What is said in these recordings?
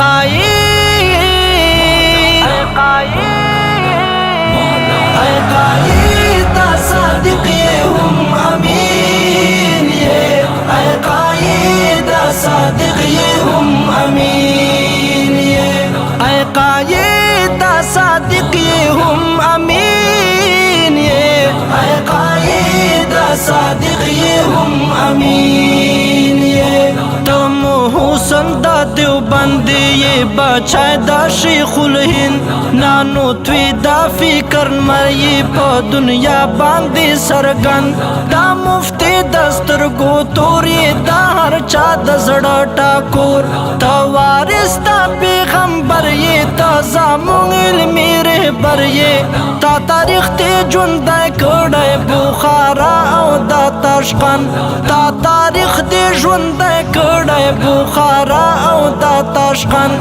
कायद सादिक ये हम अमीन ये कायद सादिक ये हम अमीन ये कायद सादिक ये हम अमीन ये कायद सादिक ये हम अमीन ये तुम हुसन दा देवबंद ये बचाए दा शेखुल हिंद नानो त्वी दा फिकर मरी पा दुनिया बांधे सरगन दा मुफ्ती दस्तर गो तोरी दा हर चा दजड़ा टाकोर तवारिस दा पैगंबर ये ताजा मुंगिल मेरे बर ये ता तारीख ते जुंदा कड़े बुखारा औ दा ताशकन ता तारीख ते जुंदा कड़े बुखारा औ दा ताशकन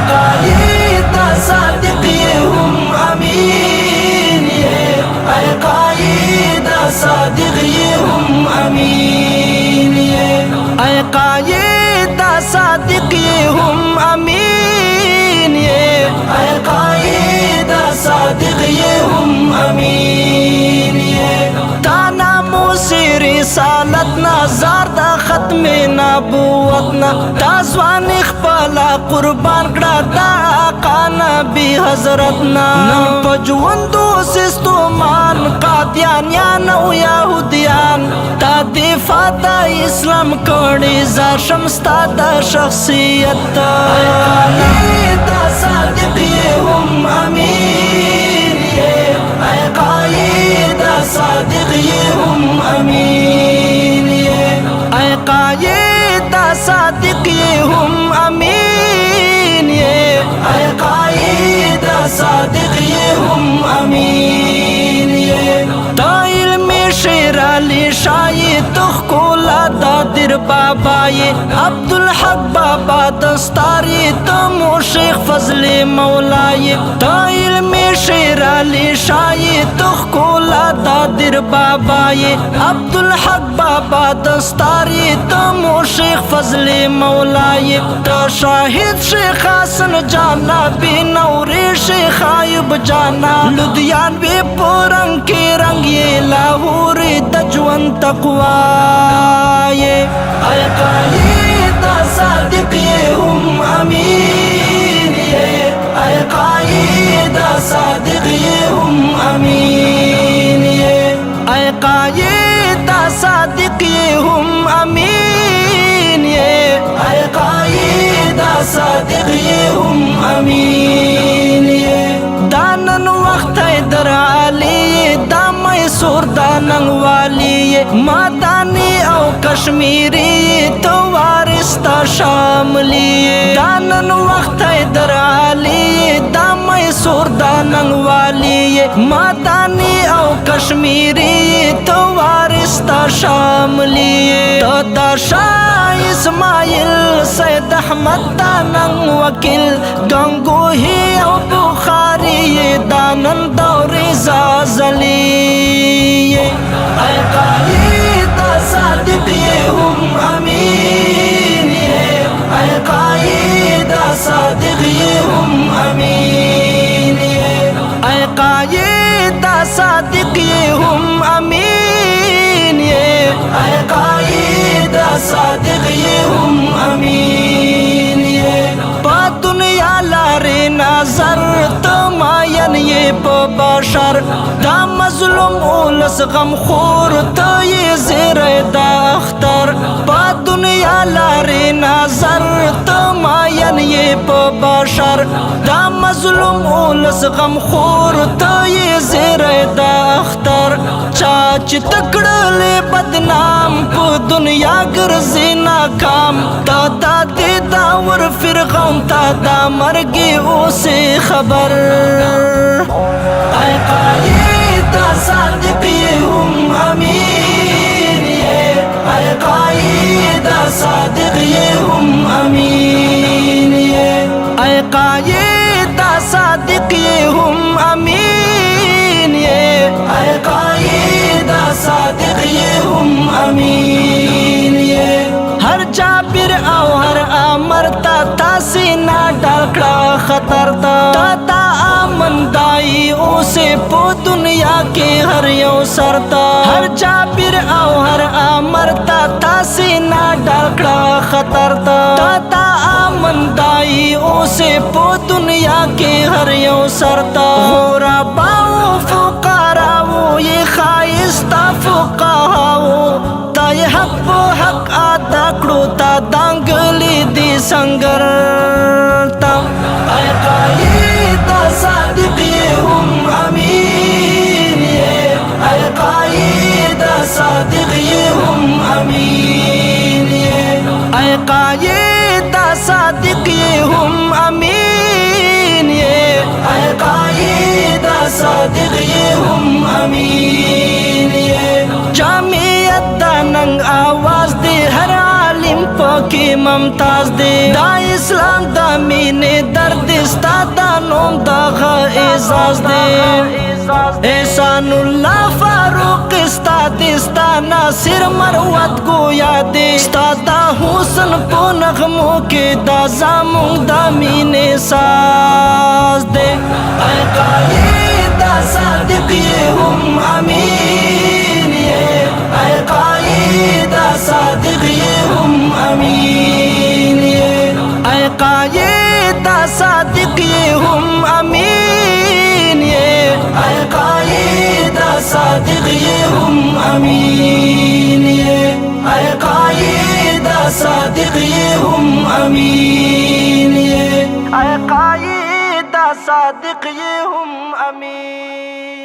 कायद सादिक ये हम अमीन ये कायद सादिक ये हम अमीन ये कायद सादिक ये हम अमीन ये कायद सादिक ये हम अमीन ये ताना मुसी रिसालत नाजार दा खत्म नबूवत ना ताजवान इखबाला कुर्बान कड़ा दा आका नबी हजरत ना पजवंदो सिस्तोमान कादियानियान औ यहूदियान ता दिफा दा इस्लाम कड़ी जा शमस्ता दा शख्सियत कायद सादिक ये हम अमीन ये कायद सादिक ये हम अमीन ये कायद सादिक ये हम अमीन ये कायद सादिक ये हम अमीन ये ताइल में शेर अली शाही तुखकोला दादिर बाबा ये अब्दुल हक बाबा दस्तारी तमो शेख फजले मौला ये ताइल में शेर अली शाही तुखकोला दादिर बाबा ये अब्दुल हक बाबा दस्तारी तमो शेख फजले मौला ये ता शाहिद शेख हसन जाना बिनौरे शेख आयुब जाना लुधियान वे पोरंग के रंग ये लाहौर दजवन तकवा ये कायद सादिक ये हम अमीन ये कायद सादिक ये हम अमीन ये कायद सादिक ये हम अमीन ये कायद सादिक ये हम अमीन ये दानन वक्त दर आली दा मैसूर दानंग वाली ये मादानी औ कश्मीरी तो वारिस्ता शामली दानन वक्त दर आली दा मैसूर दानंग वाली ये मादानी औ कश्मीरी तो वारिस्ता शामली दादा शाह इस्माइल सैयद अहमद दानंग वकील गंगोही औ बुखारी ये दानन दौरे जाजली कायद सादिक ये हम अमीन ये कायद सादिक ये हम अमीन ये कायद सादिक ये हम अमीन ये कायद सादिक ये हम अमीन ये पा दुनिया लारे नजर तमायन ये बशर दा मजलूम उलस गम खोर तो ये ज़ेर दा अख्तर पा दुनिया लारे नजर तमायन ये बशर दा मजलूम उलस गम खोर तो ये ज़ेर दा अख्तर चाच तकड़ले बदनाम को दुनिया गर्जी नाकाम दादा दे दावर फिर गम दादा मर गे उसे खबर कायद सादिक ये हम अमीन ये कायद सादिक ये हम अमीन ये कायद सादिक ये हम अमीन ये कायद सादिक ये हम अमीन ये हर जाबिर और हर अमर ता सीना दाई उसे पो दुनिया के हर यो सरता हर जाबिर औ हर अमरता तासी ना डालकड़ा खतरता ताता आमन दाई उसे पो दुनिया के हर यो सरता होरा बाओ फुकाराओ ये खाइस्ता फुकाहाओ ता ये हक पो हक आदा कड़ोता दांगली दी संगरता कायदा सादिक ये हम अमीन ये कायदा सादिक ये हम अमीन ये कायदा सादिक ये हम अमीन ये कायदा सादिक ये हम अमीन ये जामियत दानंग आवाज दे हर आलिम पकी ममताज दे दा इस्लाम दा मीने दर्द इस्तादा नोम दा एजाज दे एहसानुल्लाह फारूक इस्ताद इस्ताना सिर मरवत गोया दे इस्तादा हुसन पो नगमों के दा जामुंग दा मीने साज दे कायदा सादिक ये हम अमीन ये कायदा सादिक ये हम अमीन ये कायदा सादिक ये हम अमीन ये कायदा सादिक ये हम अमीन ये कायदा सादिक ये हम अमीन ये कायदा सादिक ये हम अमीन।